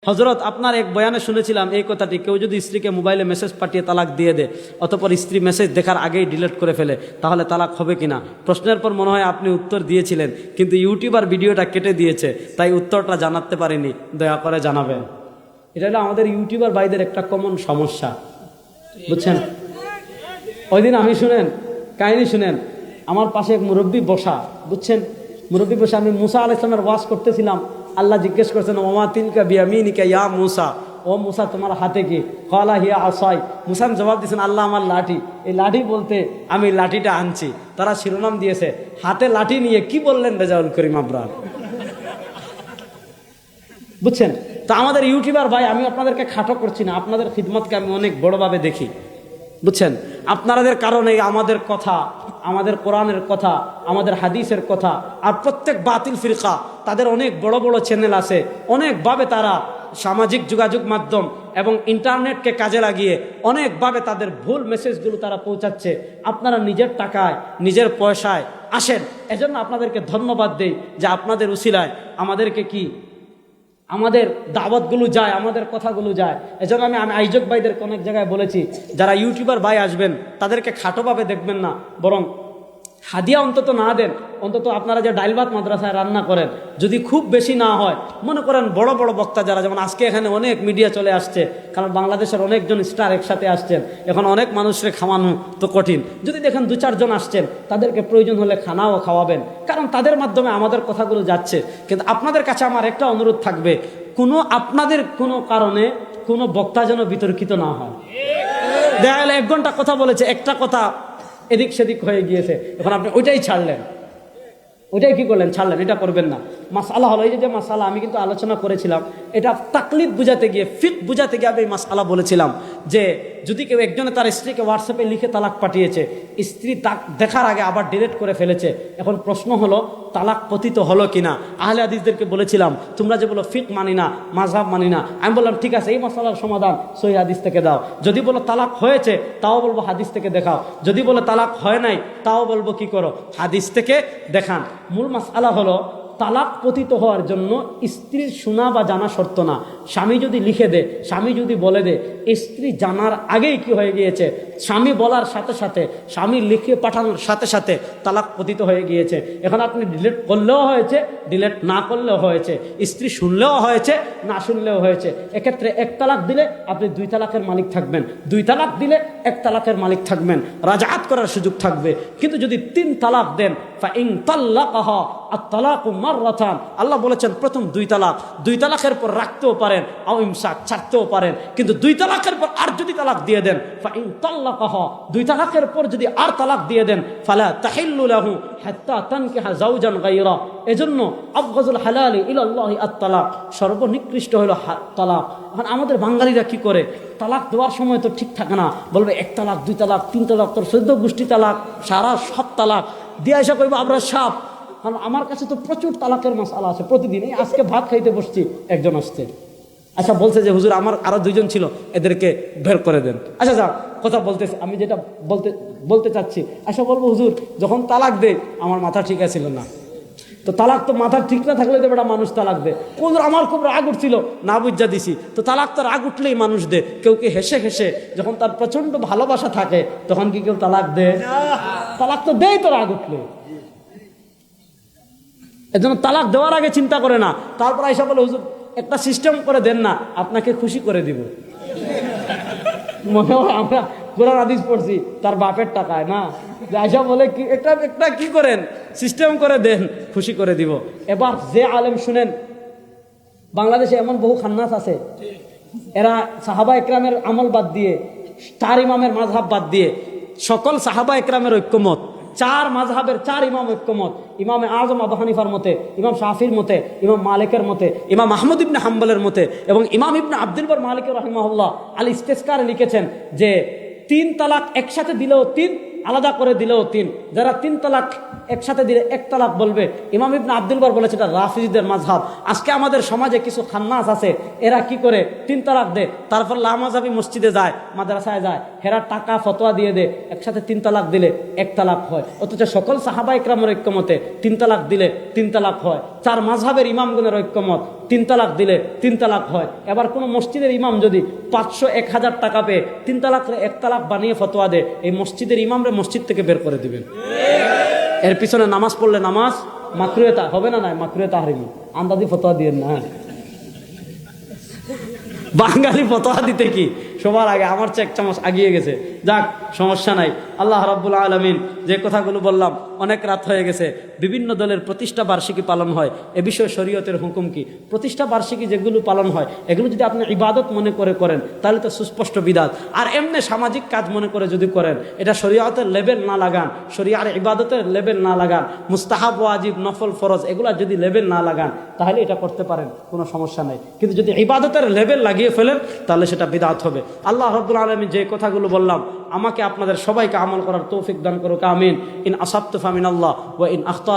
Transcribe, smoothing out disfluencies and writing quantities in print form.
হযরত আপনার এক বয়ানে শুনেছিলাম এই কথাটি, কেউ যদি স্ত্রীকে মোবাইলে মেসেজ পাঠিয়ে তালাক দিয়ে দেয় অতঃপর স্ত্রী মেসেজ দেখার আগেই ডিলিট করে ফেলে, তাহলে তালাক হবে কিনা? প্রশ্নের পর মনে হয় আপনি উত্তর দিয়েছিলেন, কিন্তু ইউটিউবার ভিডিওটা কেটে দিয়েছে, তাই উত্তরটা জানাতে পারিনি, দয়া করে জানাবেন। এটা হলো আমাদের ইউটিউবার ভাইদের একটা কমন সমস্যা, বুঝছেন? ওই দিন আমি কাহিনী শুনেন, আমার পাশে এক মুরব্বী বসা, বুঝছেন? মুরব্বী বসা, আমি মুসা আলাইহিস সালামের ওয়াজ করতেছিলাম। আল্লাহ জিজ্ঞেস করছেন, ওমা তিলকা বিয়ামিনিকা ইয়া মুসা, ও মুসা তোমার হাতে কি? ক্বালা হিয়া আসাই। মুসা জবাব দিয়েছেন, আল্লাহ আমার লাঠি। এই লাঠি বলতে আমি লাঠিটা আনছি। তারা শিরোনাম দিয়েছে, হাতে লাঠি নিয়ে কি বললেন রেজাউল করিম আবরার। বুঝছেন? তো আমাদের ইউটিউবার ভাই, আমি আপনাদেরকে খাটো করছি না, আপনাদের খিদমতকে আমি অনেক বড়ভাবে দেখি, বুঝছেন? আপনাদের কারণে আমাদের কথা, আমাদের কোরআনের কথা, আমাদের হাদিসের কথা, আর প্রত্যেক বাতিল ফিরকা তাদের অনেক বড় বড় চ্যানেল আছে, অনেকভাবে তারা সামাজিক যোগাযোগ মাধ্যম এবং ইন্টারনেটকে কাজে লাগিয়ে অনেকভাবে তাদের ভুল মেসেজগুলো তারা পৌঁছাচ্ছে। আপনারা নিজের টাকায়, নিজের পয়সায় আসেন, এজন্য আপনাদেরকে ধন্যবাদ দেই যে আপনাদের উসিলায় আমাদেরকে কি আমাদের দাওয়াতগুলো যায়, আমাদের কথাগুলো যায়। এজন্য আমি আয়োজক ভাইদেরকে অনেক জায়গায় বলেছি, যারা ইউটিউবার ভাই আসবেন তাদেরকে খাটোভাবে দেখবেন না, বরং হাদিয়া অন্তত না দেন। অন্তত আপনারা যে ডাইল ভাত মাদ্রাসায় রান্না করেন, যদি খুব বেশি না হয়, মনে করেন বড় বড় বক্তা যারা, যেমন আজকে এখানে অনেক মিডিয়া চলে আসছে, কারণ বাংলাদেশের অনেকজন স্টার একসাথে আসছেন, এখন অনেক মানুষকে খাওয়ানো তো কঠিন। যদি দেখেন 2-4 জন আসছেন, তাদেরকে প্রয়োজন হলে খানাও খাওয়াবেন, কারণ তাদের মাধ্যমে আমাদের কথাগুলো যাচ্ছে। কিন্তু আপনাদের কাছে আমার একটা অনুরোধ থাকবে, আপনাদের কোনো কারণে কোনো বক্তা যেন বিতর্কিত না হয়। দেখা গেল 1 ঘন্টা কথা বলেছে, একটা কথা এদিক সেদিক হয়ে গিয়েছে, এখন আপনি ওইটাই ছাড়লেন, ওইটাই কি করলেন? ছাড়লেন। এটা করবেন না। মাসআলা হলো, এই যে মাসআলা আমি কিন্তু আলোচনা করেছিলাম, এটা তাকলিদ বুঝাতে গিয়ে, ফিক বুঝাতে গিয়ে আমি এই মাসআলা বলেছিলাম যে যদি কেউ একজনে তার স্ত্রীকে হোয়াটসঅ্যাপে লিখে তালাক পাঠিয়েছে, স্ত্রী তাক দেখার আগে আবার ডিলিট করে ফেলেছে, এখন প্রশ্ন হলো তালাক পতিত হলো কিনা? আহলে হাদিসদেরকে বলেছিলাম, তোমরা যে বলো ফিক মানি না, মাযহাব মানি না, আমি বললাম ঠিক আছে, এই মাসআলার সমাধান সহিহ হাদিস থেকে দাও। যদি বলো তালাক হয়েছে, তাও বলবো হাদিস থেকে দেখাও। যদি বলো তালাক হয় নাই, তাও বলবো কি করো, হাদিস থেকে দেখান। মূল মাসআলা হলো, তালাক পতিত হওয়ার জন্য স্ত্রীর শোনা বা জানা শর্ত না। স্বামী যদি লিখে দে, স্বামী যদি বলে দে, স্ত্রী জানার আগেই কি হয়ে গিয়েছে, স্বামী বলার সাথে সাথে, স্বামী লিখে পাঠানোর সাথে সাথে তালাক পতিত হয়ে গিয়েছে। এখন আপনি ডিলিট করলেও হয়েছে, ডিলিট না করলেও হয়েছে, স্ত্রী শুনলেও হয়েছে, না শুনলেও হয়েছে। এক্ষেত্রে 1 তালাক দিলে আপনি 2 তালাকের মালিক থাকবেন, 2 তালাক দিলে 1 তালাকের মালিক থাকবেন, রাজাত করার সুযোগ থাকবে। কিন্তু যদি 3 তালাক দেন, ফাইন তাল্লাকাহা আত-তালাকু মাররাতান, আল্লাহ বলেছেন প্রথম 2 তালাক, 2 তালাকের পর রাখতেও পারেন, আও ইমসাক ছাড়তেও পারেন, কিন্তু 2 তালাকের পর আর যদি তালাক দিয়ে দেন, ফাইন তাল্লাকাহা, 2 তালাকের পর যদি আর তালাক দিয়ে দেন, ফালা তাহিল্লু লাহু হাত্তা তানকিহা যাওজান গায়রা। এজন্য আবগাযুল হালালি ইলাল্লাহি আত-তালাক, সর্বনিকৃষ্ট হলো তালাক। এখন আমাদের বাঙালিরা কি করে, তালাক দেওয়ার সময় তো ঠিক থাকে না, বলবে 1 তালাক, 2 তালাক, 3 তালাক, তোর 14 গোষ্ঠী তালাক, সারা সব তালাক দিয়ে এসে কইব আমরা সাপ। কারণ আমার কাছে তো প্রচুর তালাকের মাসআলা আছে প্রতিদিন। এই আজকে ভাত খাইতে বসছি, একজন আসছে, আচ্ছা বলছে যে হুজুর আমার আরো 2 জন ছিল, এদেরকে বের করে দেন। আচ্ছা যাক, কথা বলতেছি, আমি যেটা বলতে চাচ্ছি, আচ্ছা বলবো হুজুর যখন তালাক দে আমার মাথা ঠিক আছিল না, তো তালাক তো মাথা ঠিক না থাকলে তো বেটা মানুষ তালাক দে। আমার খুব রাগ উঠছিল, না বুঝা দিছি, তো তালাক তো রাগ উঠলেই মানুষ দে। কেউ কি হেসে হেসে, যখন তার প্রচন্ড ভালোবাসা থাকে তখন কি কেউ তালাক দে? তালাক তো দেই তো রাগ উঠলে। এজন্য তালাক দেওয়ার আগে চিন্তা করে না, তারপর আইসা বলে হুজুর একটা সিস্টেম করে দেন না, আপনাকে খুশি করে দিব। মনে হয় আমরা কোরআন হাদিস পড়ছি, তার বাপের টাকায় না, আইসা বলে কি একটা কি করেন, সিস্টেম করে দেন, খুশি করে দিব। এবার যে আলেম শুনেন, বাংলাদেশে এমন বহু খান্নাস আছে, এরা সাহাবা একরামের আমল বাদ দিয়ে, 4 ইমামের মাযহাব বাদ দিয়ে, সকল সাহাবা একরামের ঐক্যমত, 4 মাযহাবের 4 ইমাম ঐক্যমত, ইমামে আজম আবু হানিফার মতে, ইমাম শাফির মতে, ইমাম মালিকের মতে, ইমাম আহমদ ইবনে হাম্বলের মতে, এবং ইমাম ইবনে আব্দুল বার মালিক রাহিমাহুল্লাহ আল ইস্তেসকারে লিখেছেন যে 3 তালাক একসাথে দিলেও 3, আলাদা করে দিলেও 3। যারা 3 তালাক একসাথে দিলে 1 তালাক বলবে, ইমাম ইবনে আব্দুল বার বলেছে এটা রাফিজিদের মাযহাব। আজকে আমাদের সমাজে কিছু খান্নাস আছে, এরা কি করে 3 তালাক দেয়, তারপর লামাজাবি মসজিদে যায়, মাদ্রাসায় যায়, হেরা টাকা ফতোয়া দিয়ে দেয়, একসাথে 3 তালাক দিলে 1 তালাক হয়। অথচ সকল সাহাবা ইকরামের ঐক্যমতে 3 তালাক দিলে 3 তালাক হয়। 4 মাযহাবের ইমামগণের ঐক্যমত 3 তালাক দিলে 3 তালাক হয়। এবার কোনো মসজিদের ইমাম যদি 500-1000 টাকা পেয়ে 3 তালাক 1 তালাক বানিয়ে ফতোয়া দেয়, এই মসজিদের ইমামরে মসজিদ থেকে বের করে দিবেন। এর পিছনে নামাজ পড়লে নামাজ মাকরুহে হবে না, নাই মাকরুহে তাহরিমি। আন্দাজি ফতোয়া দিয়েন না। বাঙালি ফতোয়া দিতে কি সবার আগে আমার চেয়ে 1 চামচ আগিয়ে গেছে। যাক, সমস্যা নাই। আল্লাহ রাব্বুল আলামিন যে কথাগুলো বললাম, অনেক রাত হয়ে গেছে। বিভিন্ন দলের প্রতিষ্ঠা বার্ষিকী পালন হয়, এ বিষয়ে শরীয়তের হুকুম কি? প্রতিষ্ঠা বার্ষিকী যেগুলো পালন হয় এগুলো যদি আপনি ইবাদত মনে করে করেন তাহলে তো সুস্পষ্ট বিদাত। আর এমনি সামাজিক কাজ মনে করে যদি করেন, এটা শরীয়তের লেবেল না লাগান, শরীয়তের ইবাদতের লেবেল না লাগান, মুস্তাহাব ওয়াজিব নফল ফরজ এগুলা যদি লেবেল না লাগান তাহলে এটা করতে পারেন, কোনো সমস্যা নাই। কিন্তু যদি ইবাদতের লেবেল লাগিয়ে ফেলেন তাহলে সেটা বিদাত হবে। আল্লাহ রাব্বুল আলামিন যে কথাগুলো বললাম আমাকে আপনাদের সবাইকে আমল করার তৌফিক দান করুক, আমিন। ইন আসাবতু ফামিনাল্লাহ ওয়া ইন আখতা